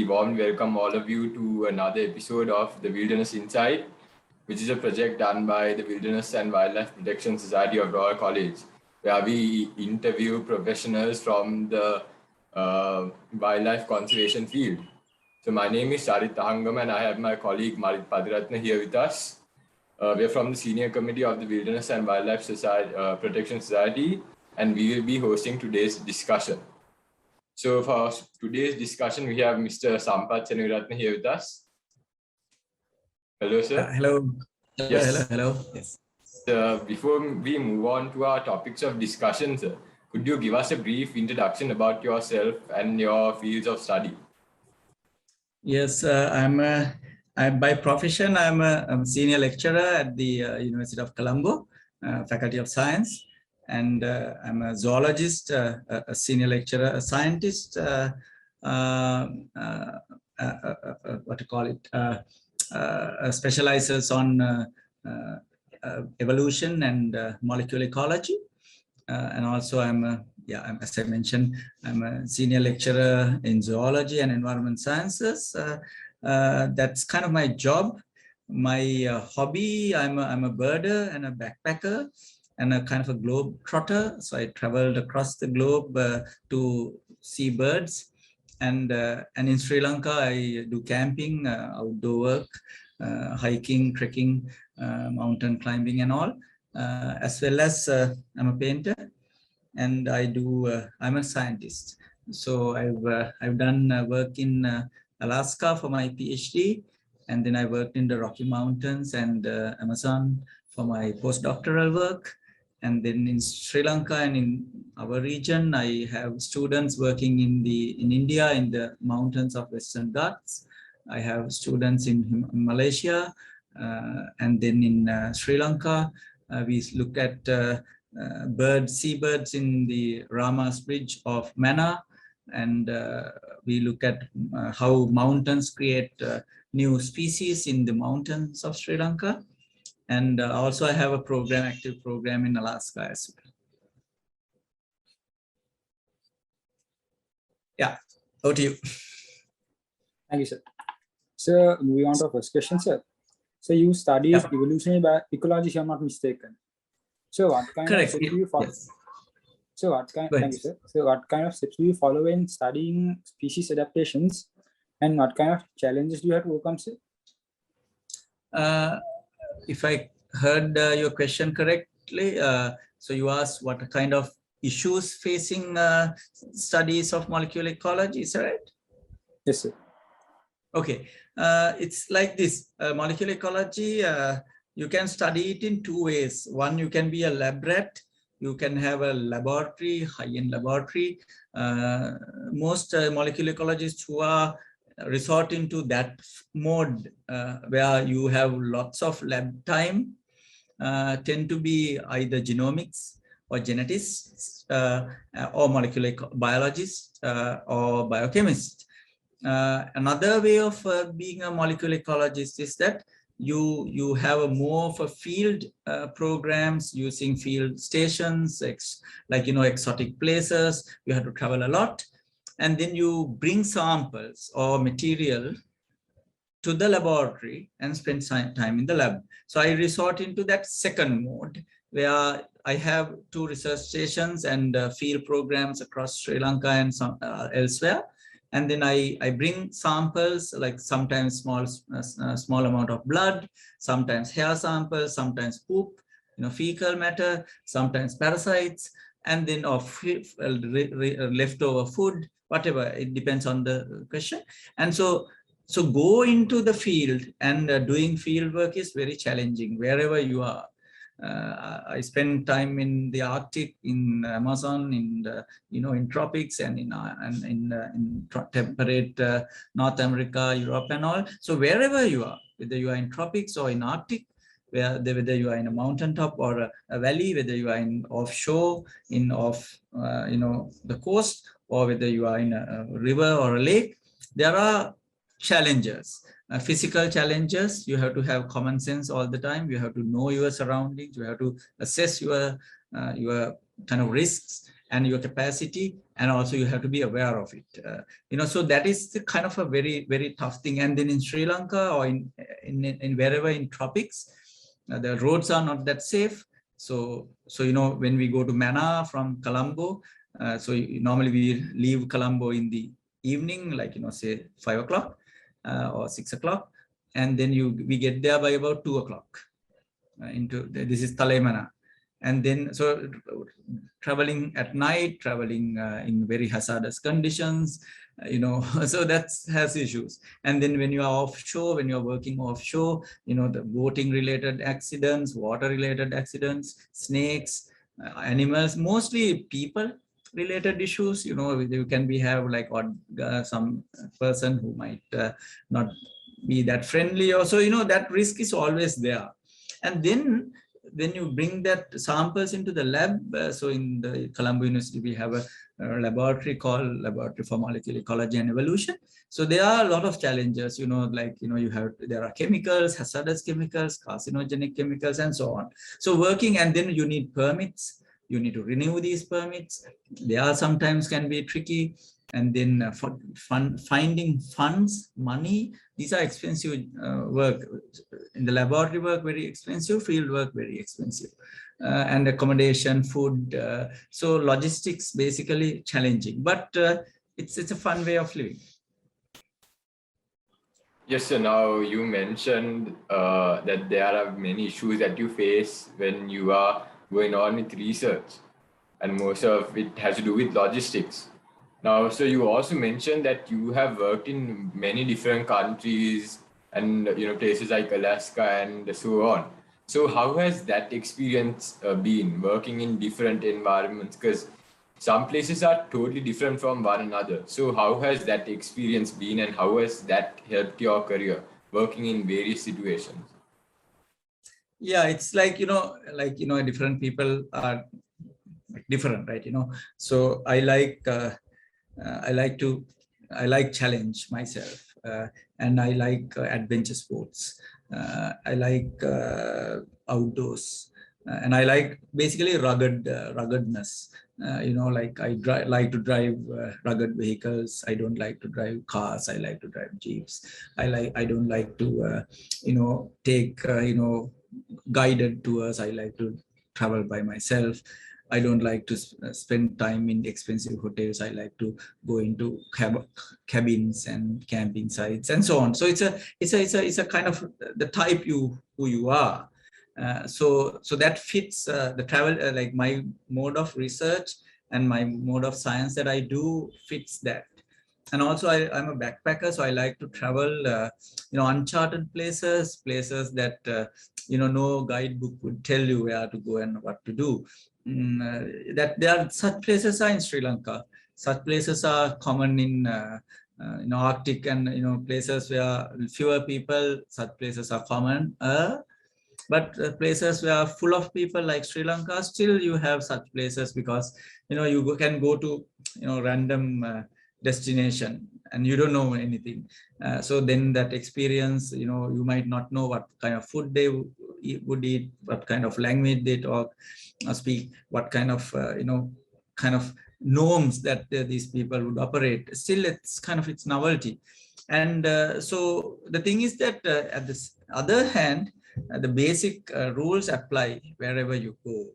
warmly welcome all of you to another episode of the Wilderness Insight, which is a project done by the Wilderness and Wildlife Protection Society of Royal College, where we interview professionals from the wildlife conservation field. So my name is Sarit Tahangam and I have my colleague Dharmaratne here with us. We are from the Senior Committee of the Wilderness and Wildlife Protection Society, and we will be hosting today's discussion. So for today's discussion, we have Mr. Sampath Seneviratne here with us. Hello, sir. Hello. Yes. Hello. Yes. Before we move on to our topics of discussion, sir, could you give us a brief introduction about yourself and your fields of study? Yes, I'm by profession, I'm a senior lecturer at the University of Colombo, Faculty of Science. And I'm a zoologist, a senior lecturer, a scientist, specializes on evolution and molecular ecology. And also as I mentioned, I'm a senior lecturer in zoology and environment sciences. That's kind of my job. My hobby, I'm a birder and a backpacker, and a kind of a globe trotter. So I traveled across the globe to see birds. And in Sri Lanka, I do camping, outdoor work, hiking, trekking, mountain climbing and all, as well as I'm a painter and I'm a scientist. So I've done work in Alaska for my PhD, and then I worked in the Rocky Mountains and Amazon for my postdoctoral work. And then in Sri Lanka and in our region, I have students working in India in the mountains of Western Ghats. I have students in Malaysia, and then in Sri Lanka, we look at seabirds in the Ramas Bridge of Mannar, and we look at how mountains create new species in the mountains of Sri Lanka. And also I have a active program in Alaska as well. Yeah, over to you. Thank you, sir. So moving on to our first question, sir. So you studied evolutionary ecology, if I'm not mistaken. So what kind of steps do you follow? Yes. So thank you, sir. So what kind of steps do you follow in studying species adaptations, and what kind of challenges do you have to overcome, sir? If I heard your question correctly, so you asked what kind of issues facing studies of molecular ecology, is that right? Yes, sir. Okay, it's like this. Molecular ecology, you can study it in two ways. One, you can be a lab rat. You can have a laboratory, high-end laboratory. Most molecular ecologists who are resorting to that mode where you have lots of lab time tend to be either genomics or geneticists or molecular biologists or biochemists. Another way of being a molecular ecologist is that you have a more of a field programs using field stations, like exotic places. You have to travel a lot. And then you bring samples or material to the laboratory and spend time in the lab. So I resort into that second mode, where I have two research stations and field programs across Sri Lanka and some elsewhere. And then I bring samples, like sometimes small amount of blood, sometimes hair samples, sometimes poop, fecal matter, sometimes parasites, and then leftover food, whatever, it depends on the question. And so go into the field, and doing field work is very challenging wherever you are. I spend time in the Arctic, in Amazon, in tropics, and in temperate North America, Europe, and all. So wherever you are, whether you are in tropics or in Arctic, whether you are in a mountaintop or a valley, whether you are in offshore, the coast, or whether you are in a river or a lake, there are challenges. Physical challenges, you have to have common sense all the time. You have to know your surroundings. You have to assess your kind of risks and your capacity, and also you have to be aware of it. So that is the kind of a very, very tough thing. And then in Sri Lanka or in wherever in tropics, the roads are not that safe. So when we go to Mana from Colombo, normally we leave Colombo in the evening, like say 5 o'clock or 6 o'clock, and then we get there by about 2 o'clock. This is Talaimana, and then so traveling at night, traveling in very hazardous conditions, so that has issues. And then when you are offshore, when you're working offshore, the boating related accidents, water related accidents, snakes, animals, mostly people related issues. You can have like some person who might not be that friendly, or so that risk is always there. And then when you bring that samples into the lab, so in the Colombo University we have a laboratory called Laboratory for Molecular Ecology and Evolution. So there are a lot of challenges, there are chemicals, hazardous chemicals, carcinogenic chemicals, and so on. So working, and then you need permits. You need to renew these permits. They are sometimes can be tricky. And then finding funds, money, these are expensive work. In the laboratory work, very expensive, field work, very expensive. And accommodation, food. So logistics, basically challenging, but it's a fun way of living. Yes, so now you mentioned that there are many issues that you face when you are going on with research, and most of it has to do with logistics. Now, so you also mentioned that you have worked in many different countries and places like Alaska and so on. So how has that experience been working in different environments? Because some places are totally different from one another. So how has that experience been, and how has that helped your career working in various situations? Yeah, it's like, different people are different, right? So I like challenge myself, and I like adventure sports. I like outdoors, and I like basically ruggedness. Like I like to drive rugged vehicles. I don't like to drive cars. I like to drive jeeps. I don't like to take guided tours. I like to travel by myself. I don't like to spend time in expensive hotels. I like to go into cabins and camping sites and so on. So it's a kind of the type who you are. So that fits the travel, like my mode of research and my mode of science that I do fits that. And also I'm a backpacker, so I like to travel, uncharted places that no guidebook would tell you where to go and what to do. That there are such places are in Sri Lanka. Such places are common in Arctic and places where fewer people. Such places are common. But places where full of people like Sri Lanka, still you have such places, because you can go to random destination and you don't know anything. So then that experience, you might not know what kind of food they would eat, what kind of language they talk, speak, what kind of norms that these people would operate. Still, it's kind of its novelty. And so the thing is that at this other hand, the basic rules apply wherever you go.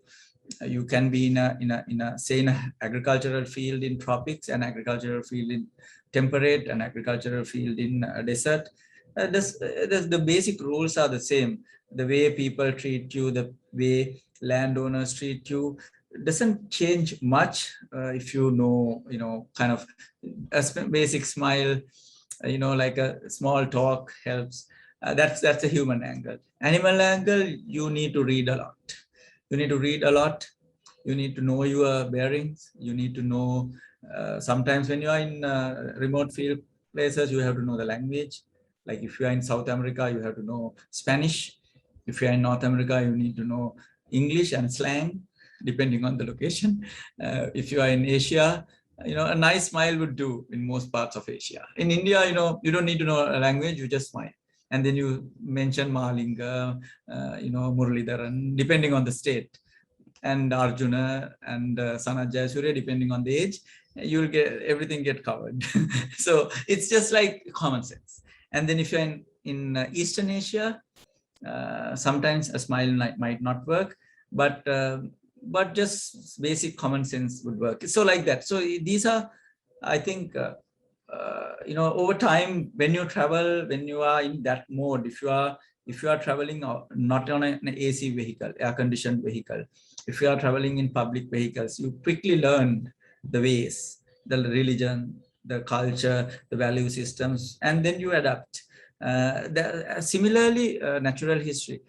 You can be in an agricultural field in tropics, an agricultural field in temperate, an agricultural field in desert. The basic rules are the same. The way people treat you, the way landowners treat you, doesn't change much if kind of a basic smile, like a small talk helps. That's a human angle. Animal angle, you need to read a lot. You need to read a lot. You need to know your bearings. You need to know, sometimes when you are in remote field places, you have to know the language. Like if you are in South America, you have to know Spanish. If you are in North America, you need to know English and slang, depending on the location. If you are in Asia, a nice smile would do in most parts of Asia. In India, you don't need to know a language, you just smile. And then you mention Mahalinga, Muralidharan, depending on the state, and Arjuna and Sanajaya Surya, depending on the age, you'll get everything get covered. So it's just like common sense. And then if you're in Eastern Asia, sometimes a smile might not work, but just basic common sense would work. So like that. So these are, I think, over time, when you travel, when you are in that mode, if you are traveling not on an AC vehicle, air-conditioned vehicle, if you are traveling in public vehicles, you quickly learn the ways, the religion, the culture, the value systems, and then you adapt. Similarly, natural history.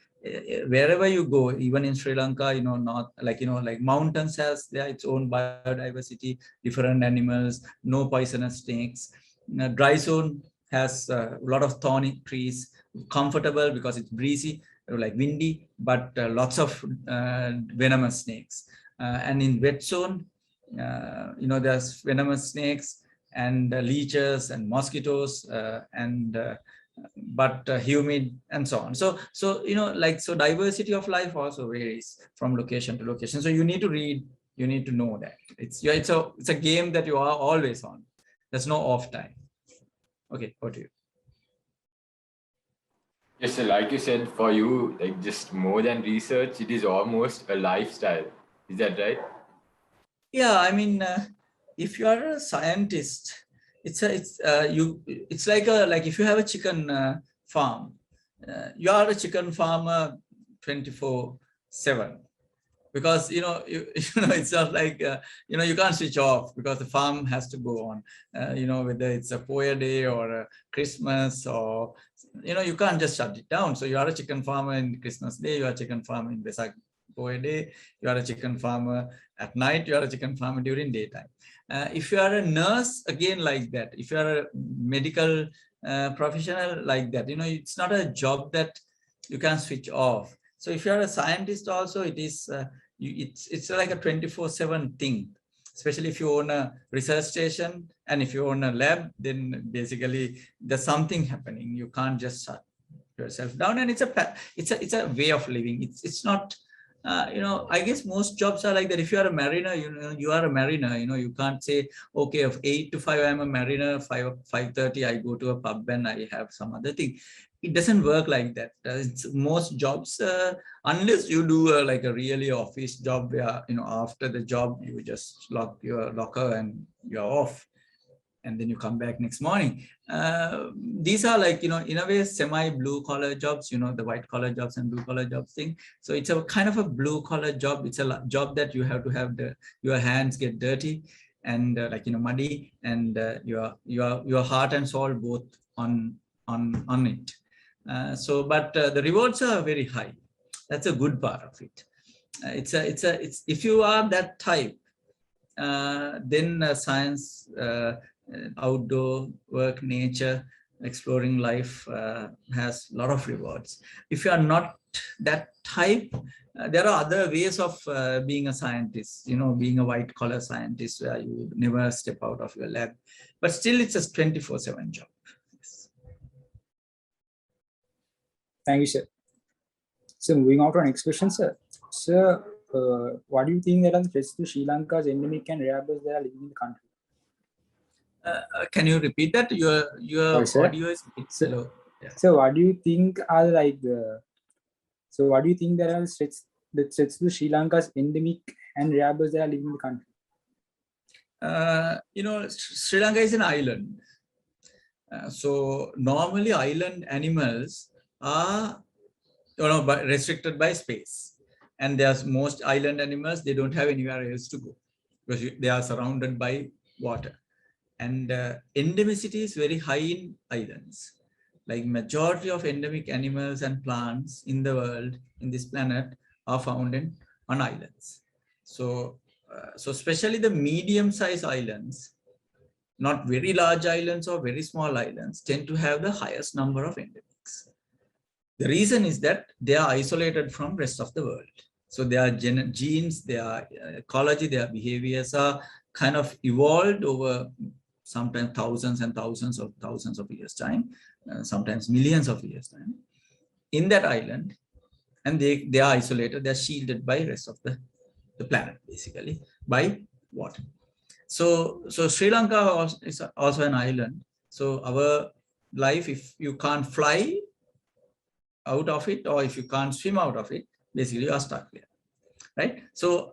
Wherever you go, even in Sri Lanka, not like mountains has its own biodiversity, different animals, no poisonous snakes. Dry zone has a lot of thorny trees, comfortable because it's breezy, like windy, but lots of venomous snakes. And in wet zone, there's venomous snakes and leeches and mosquitoes but humid and so on. So diversity of life also varies from location to location. So you need to read, you need to know that it's a game that you are always on. There's no off time. Okay, over to you. Yes, so like you said, for you, like just more than research, it is almost a lifestyle. Is that right? Yeah, I mean, if you are a scientist, it's like if you have a chicken farm, you are a chicken farmer 24/7, because it's not like you can't switch off, because the farm has to go on. Whether it's a Poya day or a Christmas, or you can't just shut it down. So you are a chicken farmer in Christmas day, you are a chicken farmer in Vesak Poya day, you are a chicken farmer at night, you are a chicken farmer during daytime. If you are a nurse, again like that. If you are a medical professional, like that, it's not a job that you can switch off. So if you are a scientist also, it is it's like a 24/7 thing, especially if you own a research station and if you own a lab, then basically there's something happening. You can't just shut yourself down, and it's a way of living. It's not I guess most jobs are like that. If you are a mariner, you are a mariner. You can't say, okay, of 8 to 5 I'm a mariner, 5:30 I go to a pub and I have some other thing. It doesn't work like that. Most jobs, unless you do like a really office job where after the job you just lock your locker and you're off, and then you come back next morning. These are like, in a way, semi-blue collar jobs, the white collar jobs and blue collar jobs thing. So it's a kind of a blue collar job. It's a job that you have to have your hands get dirty and muddy, and your heart and soul both on it. But the rewards are very high. That's a good part of it. It's if you are that type, then science, outdoor work, nature, exploring life has a lot of rewards. If you are not that type, there are other ways of being a scientist, being a white collar scientist where you never step out of your lab, but still it's a 24/7 job. Yes. Thank you, sir. So moving on to our next question, sir. Sir, what do you think that are the threats to Sri Lanka's endemic and rare birds that are living in the country? Can you repeat that? Your audio is a bit low. Yeah. So what do you think are like so what do you think there are the threats to Sri Lanka's endemic and rare birds that are living in the country? Sri Lanka is an island. So normally island animals are restricted by space. And there's most island animals, they don't have anywhere else to go because they are surrounded by water. And endemicity is very high in islands. Like majority of endemic animals and plants in the world, in this planet, are found on islands. So especially the medium-sized islands, not very large islands or very small islands, tend to have the highest number of endemics. The reason is that they are isolated from rest of the world. So their genes, their ecology, their behaviors are kind of evolved over sometimes thousands and thousands of years time, sometimes millions of years time in that island, and they are isolated, they're shielded by the rest of the planet, basically by water. So Sri Lanka is also an island. So our life, if you can't fly out of it, or if you can't swim out of it, basically you are stuck there, right? So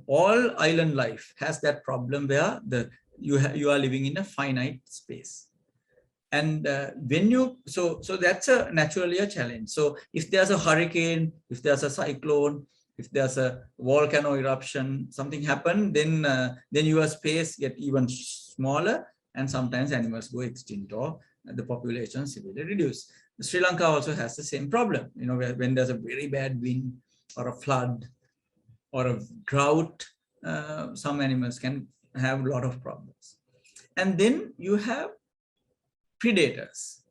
all island life has that problem where you are living in a finite space. And when you, so that's naturally a challenge. So if there's a hurricane, if there's a cyclone, if there's a volcano eruption, something happen, then your space get even smaller, and sometimes animals go extinct or the population severely reduce. Sri Lanka also has the same problem, you know, when there's a very bad wind or a flood or a drought, some animals can have a lot of problems. And then you have predators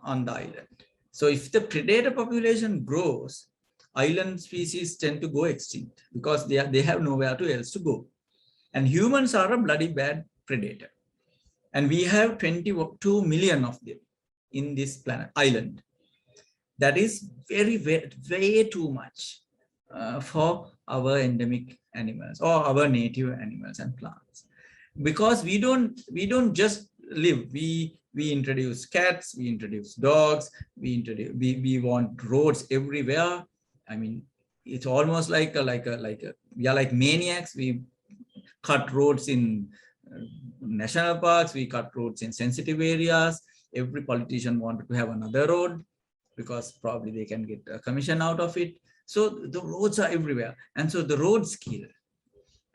on the island. So if the predator population grows, island species tend to go extinct because they have nowhere else to go. And humans are a bloody bad predator. And we have 22 million of them in this planet island. That is way too much for our endemic animals or our native animals and plants. Because we don't just live, we introduce cats, we introduce dogs, we want roads everywhere. I mean, it's almost like we are like maniacs. We cut roads in national parks, we cut roads in sensitive areas. Every politician wanted to have another road because probably they can get a commission out of it. So the roads are everywhere, and so the roads kill.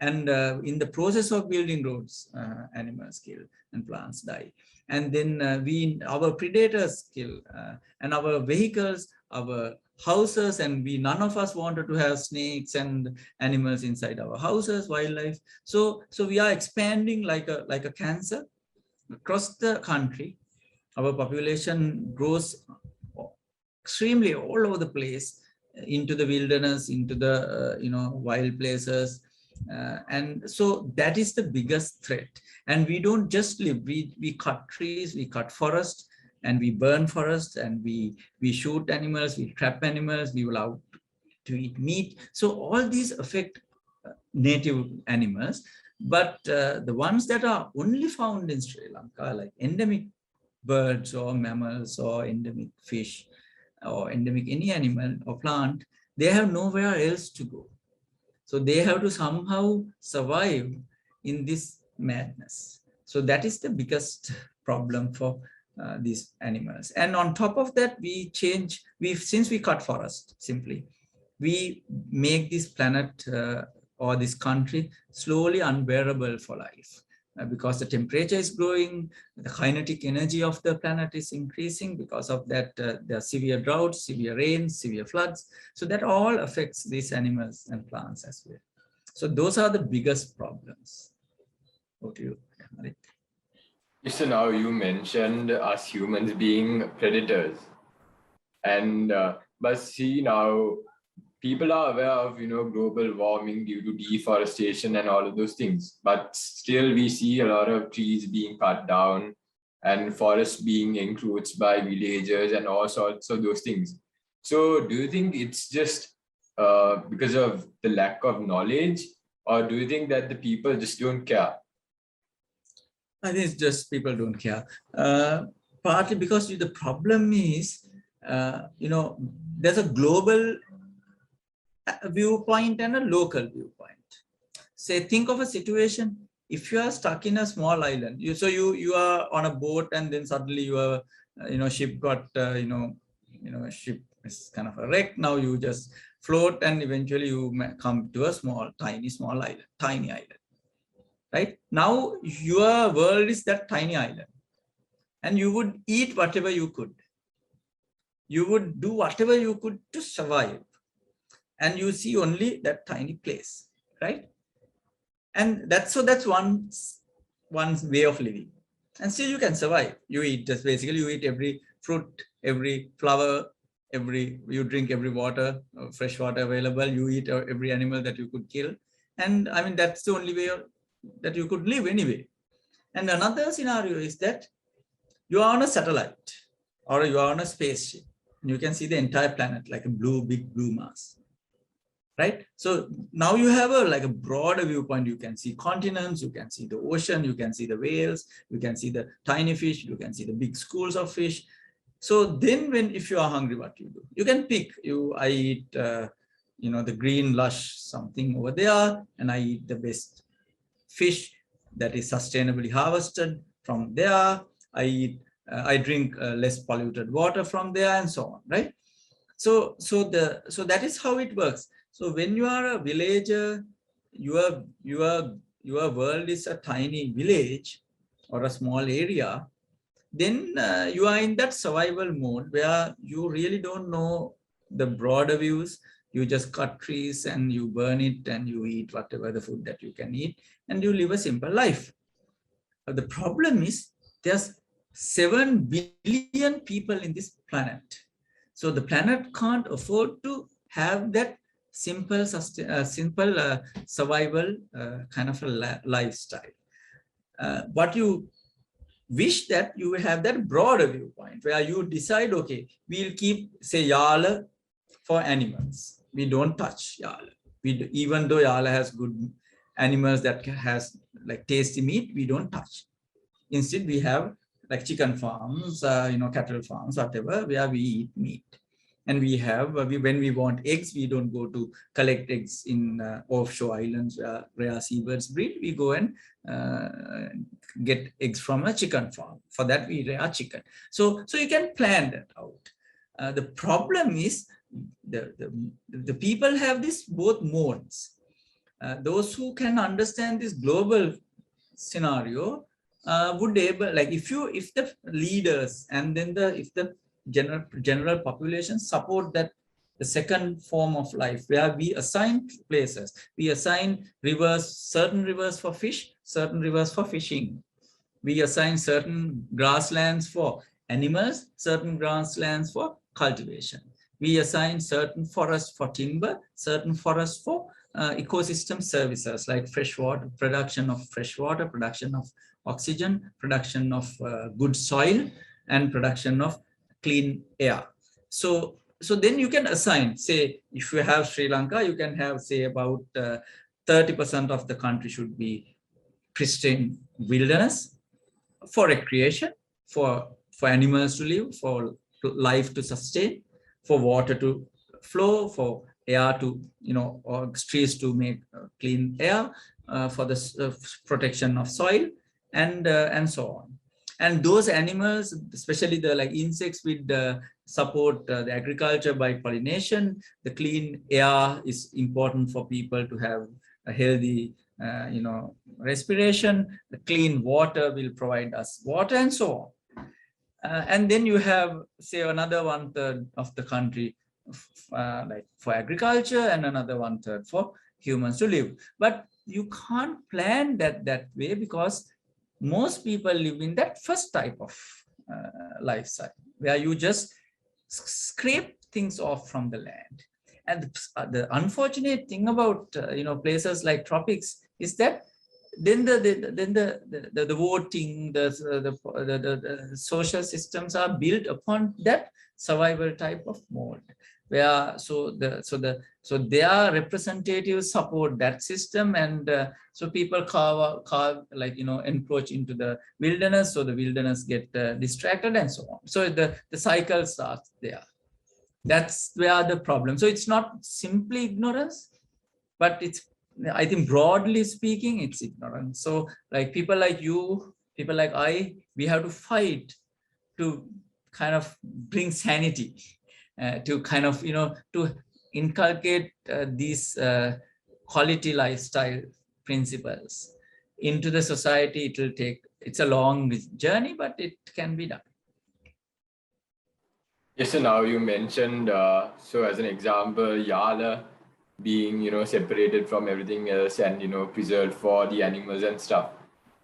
And in the process of building roads, animals kill and plants die. And then our predators kill, and our vehicles, our houses, and none of us wanted to have snakes and animals inside our houses, wildlife. So we are expanding like a cancer across the country. Our population grows extremely all over the place, into the wilderness, into the wild places. And so that is the biggest threat. And we don't just live, we cut trees, we cut forests, and we burn forests, and we shoot animals, we trap animals, we allow to eat meat. So all these affect native animals. But the ones that are only found in Sri Lanka, like endemic birds or mammals or endemic fish or endemic any animal or plant, they have nowhere else to go. So they have to somehow survive in this madness. So that is the biggest problem for these animals. And on top of that, since we cut forest, simply, we make this planet or this country slowly unbearable for life. Because the temperature is growing, the kinetic energy of the planet is increasing. Because of that, there are severe droughts, severe rains, severe floods. So that all affects these animals and plants as well. So those are the biggest problems. Over to you, Marit. So now you mentioned us humans being predators, and but see now, people are aware of global warming due to deforestation and all of those things, but still we see a lot of trees being cut down and forests being encroached by villagers and all sorts of those things. So do you think it's just because of the lack of knowledge, or do you think that the people just don't care? I think it's just people don't care. Partly because the problem is, there's a global viewpoint and a local viewpoint. Say, think of a situation. If you are stuck in a small island, you are on a boat, and then suddenly your ship got ship is kind of a wreck. Now you just float, and eventually you come to a tiny island. Right now, your world is that tiny island, and you would eat whatever you could. You would do whatever you could to survive. And you see only that tiny place, right? And that's one way of living. And still you can survive. You eat every fruit, every flower, you drink every water, fresh water available. You eat every animal that you could kill. And I mean, that's the only way that you could live anyway. And another scenario is that you are on a satellite or you are on a spaceship. And you can see the entire planet like a big blue mass. Right? So now you have a broader viewpoint. You can see continents, you can see the ocean, you can see the whales, you can see the tiny fish, you can see the big schools of fish. So then if you are hungry, what you do? You can pick. I eat, the green lush something over there, and I eat the best fish that is sustainably harvested from there. I drink less polluted water from there, and so on, right? So that is how it works. So when you are a villager, your world is a tiny village or a small area, then you are in that survival mode where you really don't know the broader views. You just cut trees and you burn it and you eat whatever the food that you can eat, and you live a simple life. The problem is there's 7 billion people in this planet. So the planet can't afford to have that simple survival kind of a lifestyle. But you wish that you will have that broader viewpoint where you decide, okay, we'll keep, say, yala for animals. We don't touch yala. Even though yala has good animals that has like tasty meat, we don't touch. Instead, we have like chicken farms, cattle farms, whatever, where we eat meat. And we have, when we want eggs, we don't go to collect eggs in offshore islands where rare seabirds breed. We go and get eggs from a chicken farm. For that, we rear chicken. So you can plan that out. The problem is the people have this both modes. Those who can understand this global scenario would able, like if the leaders and then if the general population support that the second form of life where we assign places, we assign rivers, certain rivers for fish, certain rivers for fishing. We assign certain grasslands for animals, certain grasslands for cultivation. We assign certain forests for timber, certain forests for ecosystem services like freshwater, production of freshwater, production of oxygen, production of good soil, and production of clean air. So then you can assign, say, if you have Sri Lanka, you can have, say, about 30% of the country should be pristine wilderness for recreation, for animals to live, for life to sustain, for water to flow, for air to, or trees to make clean air, for the protection of soil, and so on. And those animals, especially the insects, would support the agriculture by pollination. The clean air is important for people to have a healthy, respiration. The clean water will provide us water, and so on. And then you have, say, another 1/3 of the country for agriculture, and another 1/3 for humans to live. But you can't plan that way, because most people live in that first type of lifestyle where you just scrape things off from the land. And the unfortunate thing about places like tropics is that then the voting, the social systems are built upon that survival type of mode, where so their representatives support that system, and so people encroach into the wilderness, so the wilderness get distracted, and so on. So the cycle starts there. That's where the problem. So it's not simply ignorance, but it's, I think, broadly speaking, it's ignorance. So people like you, people like I, we have to fight to kind of bring sanity, to kind of, to inculcate these quality lifestyle principles into the society. It will take, it's a long journey, but it can be done. Yes, so now you mentioned, so as an example, Yala being, separated from everything else and, preserved for the animals and stuff.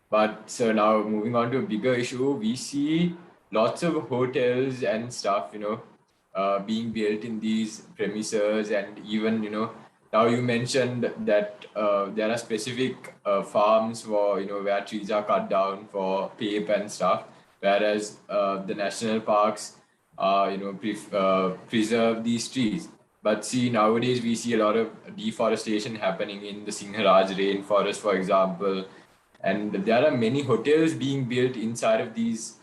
But so now moving on to a bigger issue, we see lots of hotels and stuff, being built in these premises, and even, Now you mentioned that there are specific farms for, where trees are cut down for paper and stuff, whereas the national parks, preserve these trees. But see, nowadays we see a lot of deforestation happening in the Sinharaj rainforest, for example, and there are many hotels being built inside of these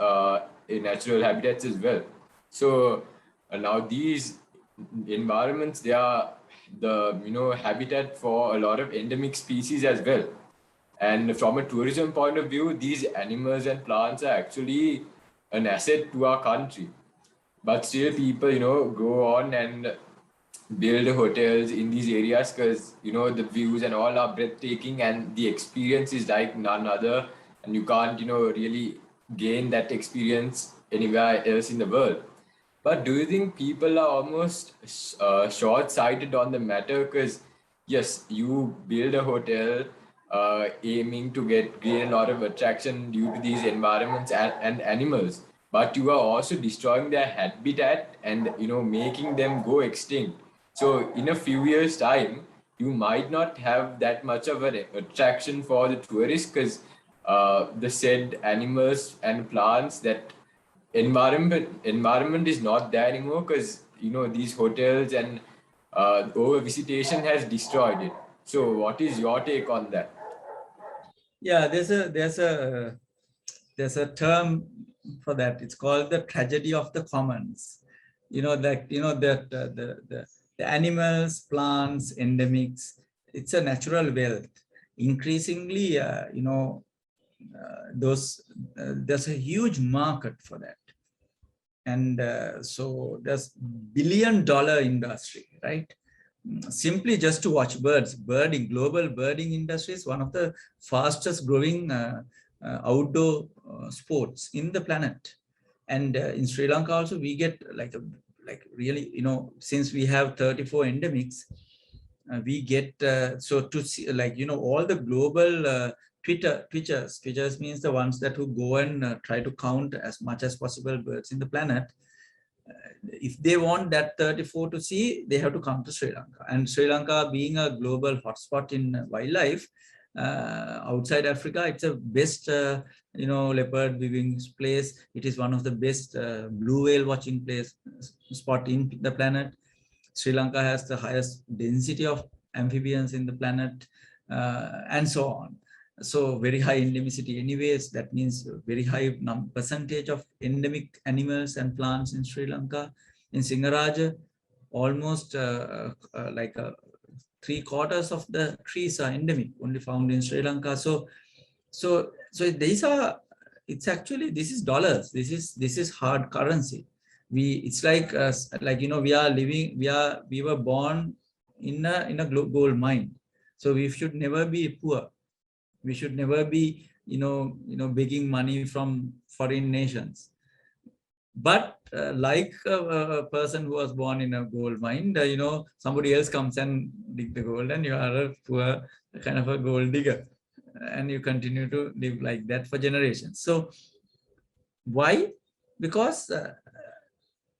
natural habitats as well. So now these environments, they are the habitat for a lot of endemic species as well. And from a tourism point of view, these animals and plants are actually an asset to our country. But still, people go on and build hotels in these areas because the views and all are breathtaking, and the experience is like none other, and you can't really gain that experience anywhere else in the world. But do you think people are almost short-sighted on the matter? Because yes, you build a hotel aiming to gain a lot of attraction due to these environments and animals, but you are also destroying their habitat and making them go extinct. So in a few years' time, you might not have that much of an attraction for the tourists because the said animals and plants, that environment is not there anymore because these hotels and over visitation has destroyed it. So what is your take on that? Yeah, there's a term for that. It's called the tragedy of the commons. That the animals, plants, endemics, it's a natural wealth. Increasingly, there's a huge market for that. And so there's billion-dollar industry, right? Simply just to watch birds. Global birding industry is one of the fastest growing outdoor sports in the planet. And in Sri Lanka also, we get like really, since we have 34 endemics, we get so to see all the global Twitchers means the ones that who go and try to count as much as possible birds in the planet. If they want that 34 to see, they have to come to Sri Lanka. And Sri Lanka being a global hotspot in wildlife, outside Africa, it's a best leopard viewing place. It is one of the best blue whale watching spot in the planet. Sri Lanka has the highest density of amphibians in the planet, and so on. So very high endemicity anyways, that means very high percentage of endemic animals and plants in Sri Lanka. In Singaraja, almost 3/4 of the trees are endemic, only found in Sri Lanka. So these are, it's actually, this is dollars. This is hard currency. It's like we were born in a gold mine. So we should never be poor. We should never be, begging money from foreign nations. But like a person who was born in a gold mine, somebody else comes and dig the gold, and you are a poor kind of a gold digger, and you continue to live like that for generations. So why? Because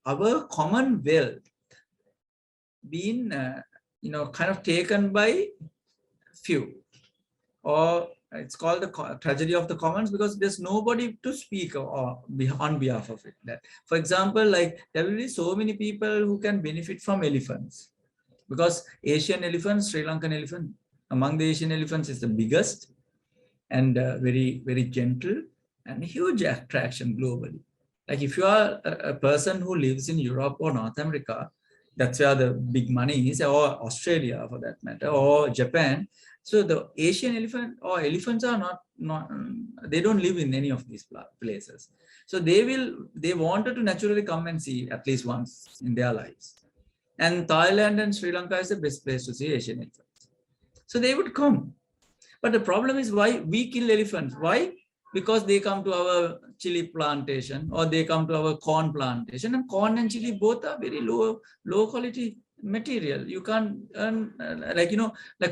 our common wealth been, kind of taken by few, or it's called the tragedy of the commons, because there's nobody to speak on behalf of it. That, for example, like there will be so many people who can benefit from elephants, because Asian elephants, Sri Lankan elephant, among the Asian elephants is the biggest and very, very gentle and huge attraction globally. Like if you are a person who lives in Europe or North America, that's where the big money is, or Australia for that matter, or Japan. So the Asian elephant or elephants are not they don't live in any of these places. So they wanted to naturally come and see at least once in their lives. And Thailand and Sri Lanka is the best place to see Asian elephants. So they would come. But the problem is, why we kill elephants? Why? Because they come to our chili plantation, or they come to our corn plantation, and corn and chili both are very low quality material. You can't earn, like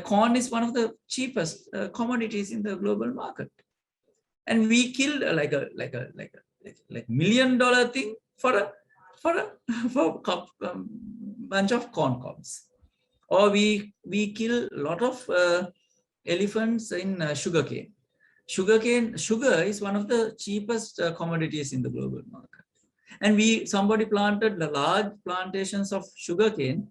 corn is one of the cheapest commodities in the global market, and we kill like $1 million thing for a bunch of corn cobs. Or we kill a lot of elephants in sugarcane. Sugar is one of the cheapest commodities in the global market. And somebody planted the large plantations of sugarcane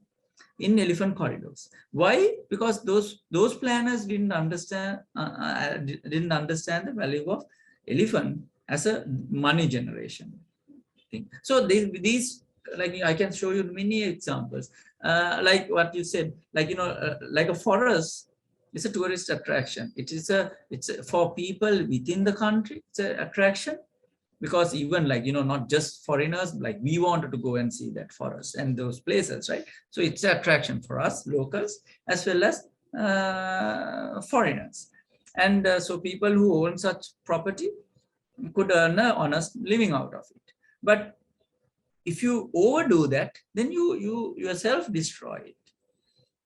in elephant corridors. Why? Because those planners didn't understand the value of elephant as a money generation thing. So these like I can show you many examples. Like what you said, like like a forest is a tourist attraction. It's for people within the country. It's an attraction. Because even like, not just foreigners, like we wanted to go and see that forest and those places, right? So it's an attraction for us locals as well as foreigners. And so people who own such property could earn an honest living out of it. But if you overdo that, then you yourself destroy it.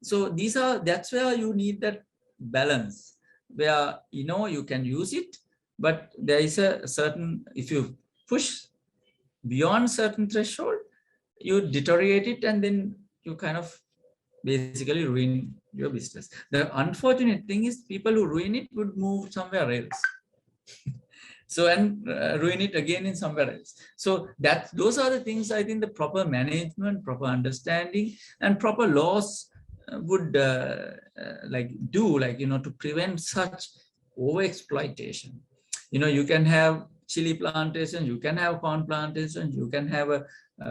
So that's where you need that balance, where you can use it, but there is a certain, if you push beyond certain threshold, you deteriorate it, and then you kind of basically ruin your business. The unfortunate thing is people who ruin it would move somewhere else. So, and ruin it again in somewhere else. So those are the things I think the proper management, proper understanding, and proper laws would to prevent such overexploitation. You can have chili plantations, you can have corn plantations, you can have a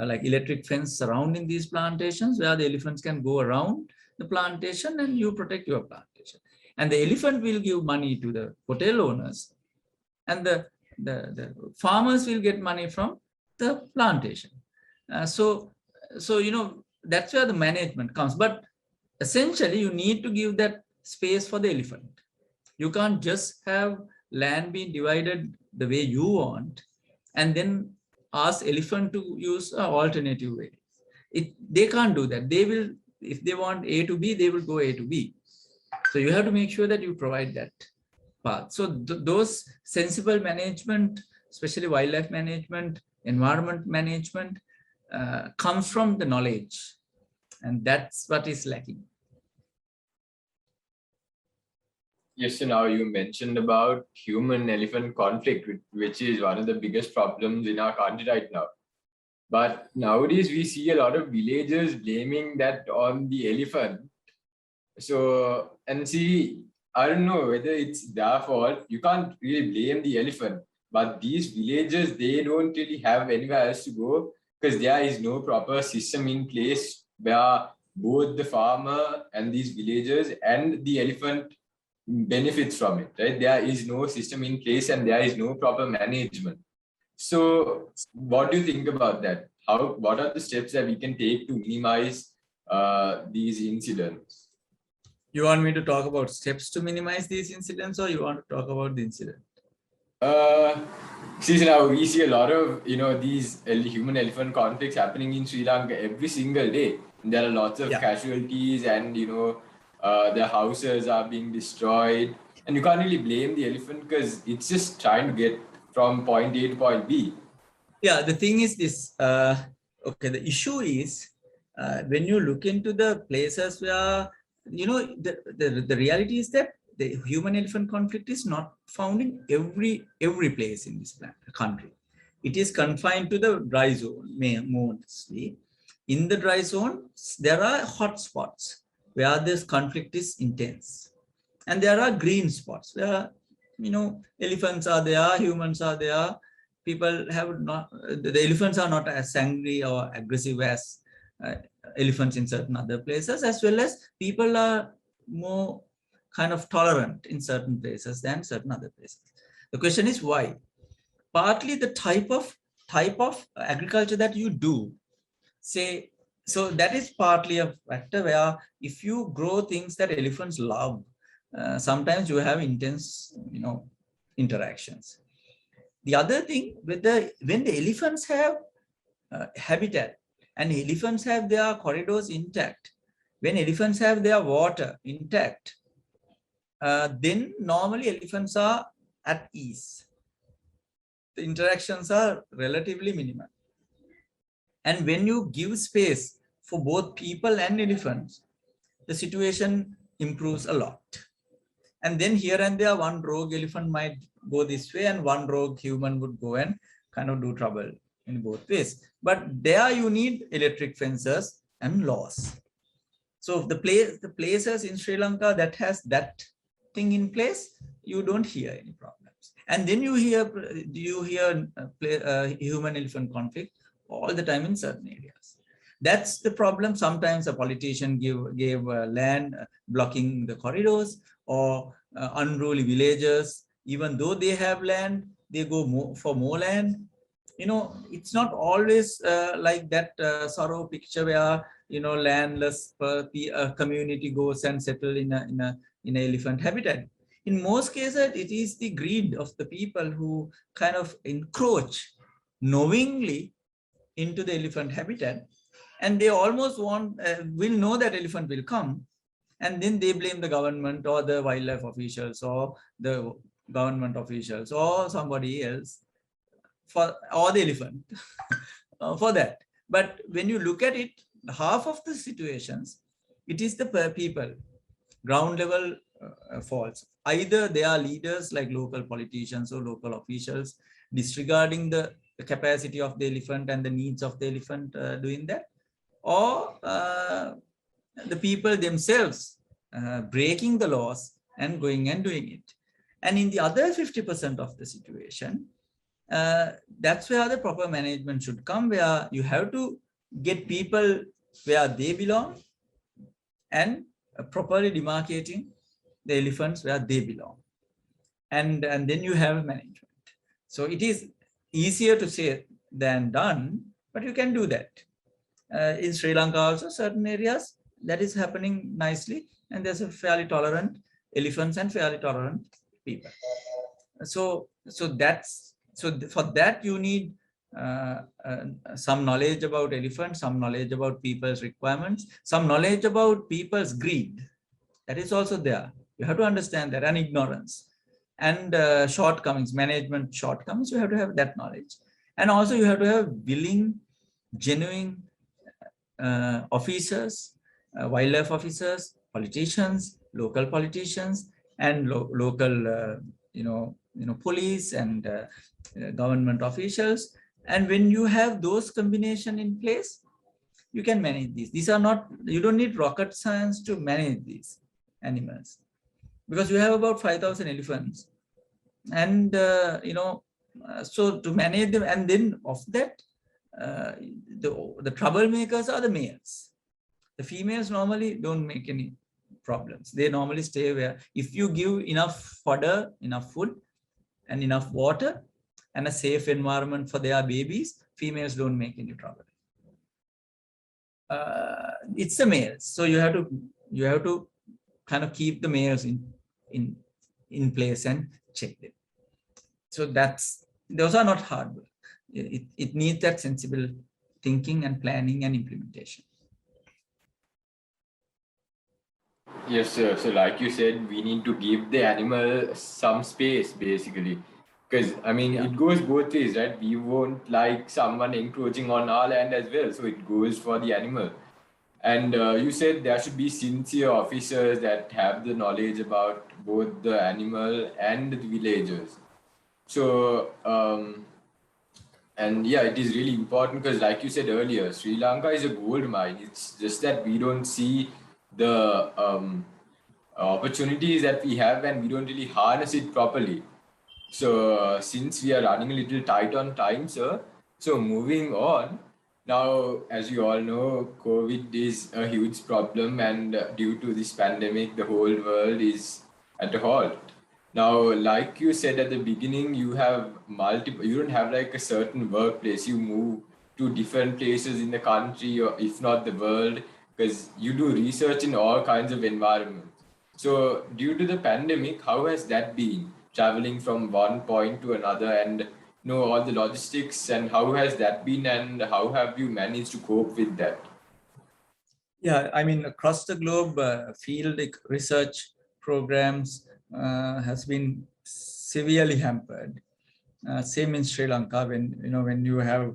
like electric fence surrounding these plantations where the elephants can go around the plantation and you protect your plantation. And the elephant will give money to the hotel owners, and the farmers will get money from the plantation. So that's where the management comes. But essentially, you need to give that space for the elephant. You can't just have land being divided the way you want and then ask elephant to use an alternative way. They can't do that. They will, if they want A to B, they will go A to B. So you have to make sure that you provide that path. So those sensible management, especially wildlife management, environment management, comes from the knowledge, and that's what is lacking. Yes, so now you mentioned about human-elephant conflict, which is one of the biggest problems in our country right now. But nowadays, we see a lot of villagers blaming that on the elephant. So, and see, I don't know whether it's their fault. You can't really blame the elephant. But these villagers, they don't really have anywhere else to go because there is no proper system in place where both the farmer and these villagers and the elephant benefits from it, right? There is no system in place and there is no proper management. So what do you think about that? What are the steps that we can take to minimize these incidents? You want me to talk about steps to minimize these incidents, or you want to talk about the incident? See, now we see a lot of these human-elephant conflicts happening in Sri Lanka every single day. There are lots of casualties, and their houses are being destroyed, and you can't really blame the elephant because it's just trying to get from point A to point B. Yeah, the thing is this. Okay, the issue is when you look into the places where the reality is that the human-elephant conflict is not found in every place in this country. It is confined to the dry zone mostly. In the dry zone, there are hot spots where this conflict is intense, and there are green spots where elephants are there, humans are there. People have not. The elephants are not as angry or aggressive as elephants in certain other places, as well as people are more kind of tolerant in certain places than certain other places. The question is why? Partly the type of agriculture that you do. Say, so that is partly a factor where if you grow things that elephants love, sometimes you have intense, interactions. The other thing, when the elephants have habitat and elephants have their corridors intact, when elephants have their water intact, then normally elephants are at ease. The interactions are relatively minimal. And when you give space for both people and elephants, the situation improves a lot. And then here and there, one rogue elephant might go this way and one rogue human would go and kind of do trouble in both ways. But there you need electric fences and laws. So the places in Sri Lanka that has that thing in place, you don't hear any problems. And then you hear human-elephant conflict all the time in certain areas. That's the problem. Sometimes a politician gave land blocking the corridors, or unruly villagers, even though they have land, they go for more land. You know, it's not always like that sorrow picture where, you know, landless community goes and settle in an elephant habitat. In most cases, it is the greed of the people who kind of encroach knowingly into the elephant habitat, and they almost will know that elephant will come, and then they blame the government or the wildlife officials or the government officials or somebody else or the elephant for that. But when you look at it, half of the situations, it is the people, ground level faults. Either they are leaders like local politicians or local officials disregarding the capacity of the elephant and the needs of the elephant doing that, or the people themselves breaking the laws and going and doing it. And in the other 50% of the situation, that's where the proper management should come, where you have to get people where they belong and properly demarcating the elephants where they belong. And then you have management. So it is easier to say than done, but you can do that. In Sri Lanka also, certain areas, that is happening nicely, and there's a fairly tolerant elephants and fairly tolerant people. So for that you need some knowledge about elephants, some knowledge about people's requirements, some knowledge about people's greed. That is also there. You have to understand that, and ignorance and shortcomings, management shortcomings. You have to have that knowledge, and also you have to have willing, genuine officers, wildlife officers, politicians, local politicians, and local police and government officials. And when you have those combination in place, you can manage these. These are not, you don't need rocket science to manage these animals, because you have about 5,000 elephants, and so to manage them. And then of that, the troublemakers are the males. The females normally don't make any problems. They normally stay where, if you give enough fodder, enough food, and enough water, and a safe environment for their babies, females don't make any trouble. It's the males. So you have to kind of keep the males in place and check them. So those are not hard work. It needs that sensible thinking and planning and implementation. Yes, sir. So like you said, we need to give the animal some space, basically. Because, I mean, it goes both ways, right? We won't like someone encroaching on our land as well. So it goes for the animal. And you said there should be sincere officers that have the knowledge about both the animal and the villagers. So, and yeah, it is really important because, like you said earlier, Sri Lanka is a gold mine. It's just that we don't see the opportunities that we have, and we don't really harness it properly. So since we are running a little tight on time, sir, so moving on. Now, as you all know, COVID is a huge problem, and due to this pandemic, the whole world is at a halt. Now, like you said at the beginning, you have you don't have like a certain workplace. You move to different places in the country, or if not the world, because you do research in all kinds of environments. So due to the pandemic, how has that been, traveling from one point to another, and all the logistics, and how has that been, and how have you managed to cope with that? Yeah, I mean, across the globe, field research programs has been severely hampered. Same in Sri Lanka, when you have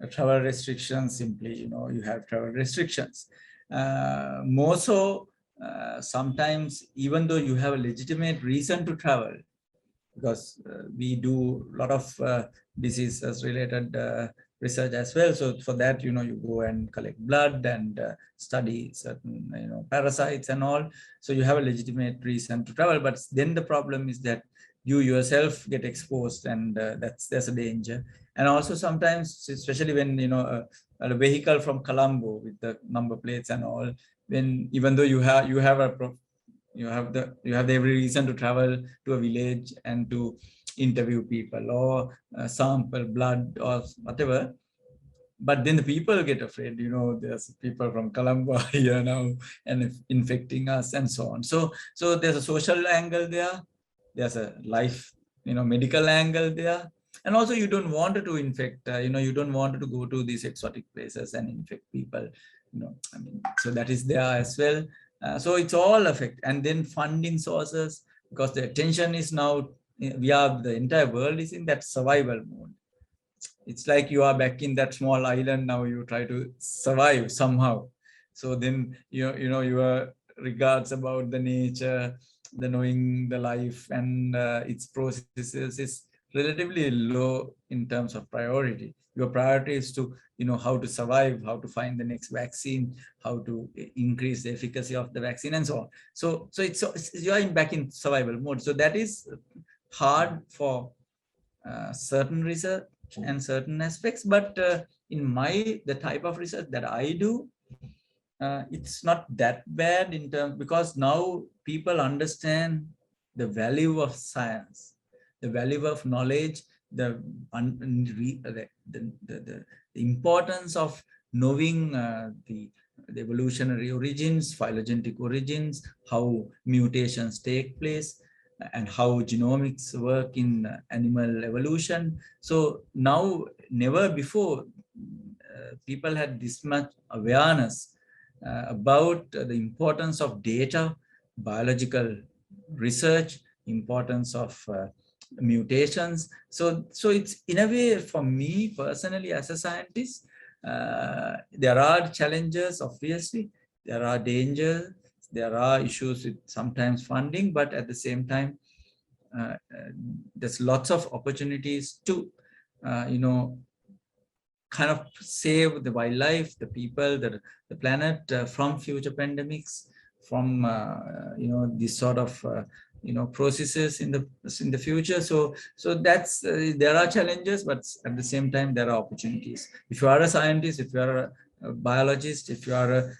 travel restrictions, simply, you have travel restrictions. More so sometimes, even though you have a legitimate reason to travel, because we do a lot of diseases related research as well. So for that, you go and collect blood and study certain, parasites and all. So you have a legitimate reason to travel, but then the problem is that you yourself get exposed, and there's a danger. And also sometimes, especially when, a vehicle from Colombo with the number plates and all, when even though you have the every reason to travel to a village and to interview people or sample blood or whatever, but then the people get afraid, there's people from Colombo here now and infecting us and so on. So there's a social angle there, there's a life, medical angle there, and also you don't want to infect, you don't want to go to these exotic places and infect people, so that is there as well. So it's all affect. And then funding sources, because the attention is now, the entire world is in that survival mode. It's like you are back in that small island now, you try to survive somehow. So then, your regards about the nature, the knowing the life and its processes is relatively low in terms of priority. Your priority is to, how to survive, how to find the next vaccine, how to increase the efficacy of the vaccine and so on. So you are back in survival mode. So that is hard for certain research and certain aspects. But in the type of research that I do, it's not that bad in terms, because now people understand the value of science, the value of knowledge, the importance of knowing the evolutionary origins, phylogenetic origins, how mutations take place, and how genomics work in animal evolution. So now, never before, people had this much awareness about the importance of data, biological research, importance of mutations. So it's, in a way, for me personally as a scientist, there are challenges, obviously, there are dangers, there are issues with sometimes funding, but at the same time, there's lots of opportunities to, kind of save the wildlife, the people, the planet from future pandemics, from this sort of processes in the future. So that's there are challenges, but at the same time there are opportunities. If you are a scientist, if you are a biologist, if you are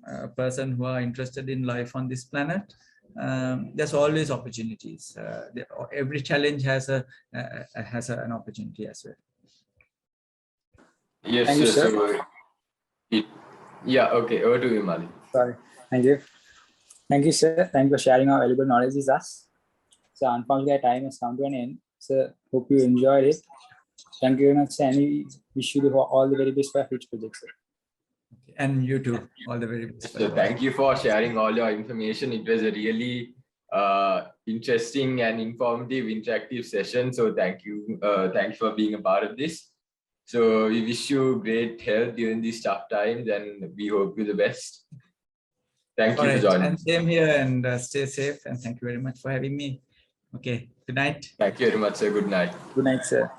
a person who are interested in life on this planet, there's always opportunities. Every challenge has an opportunity as well. Yes, Thank you, sir. Okay, over to you, Mali. Sorry. Thank you. Thank you, sir. Thank you for sharing our valuable knowledge with us. So unfortunately, our time has come to an end. So hope you enjoyed it. Thank you very much, and we wish you all the very best for your future projects, sir. And you too, all the very best. So thank you for sharing all your information. It was a really interesting and informative, interactive session. So thank you. Thanks for being a part of this. So we wish you great health during these tough times, and we hope you the best. Thank you for joining. And same here, and stay safe. And thank you very much for having me. Okay. Good night. Thank you very much, sir. Good night. Good night, sir.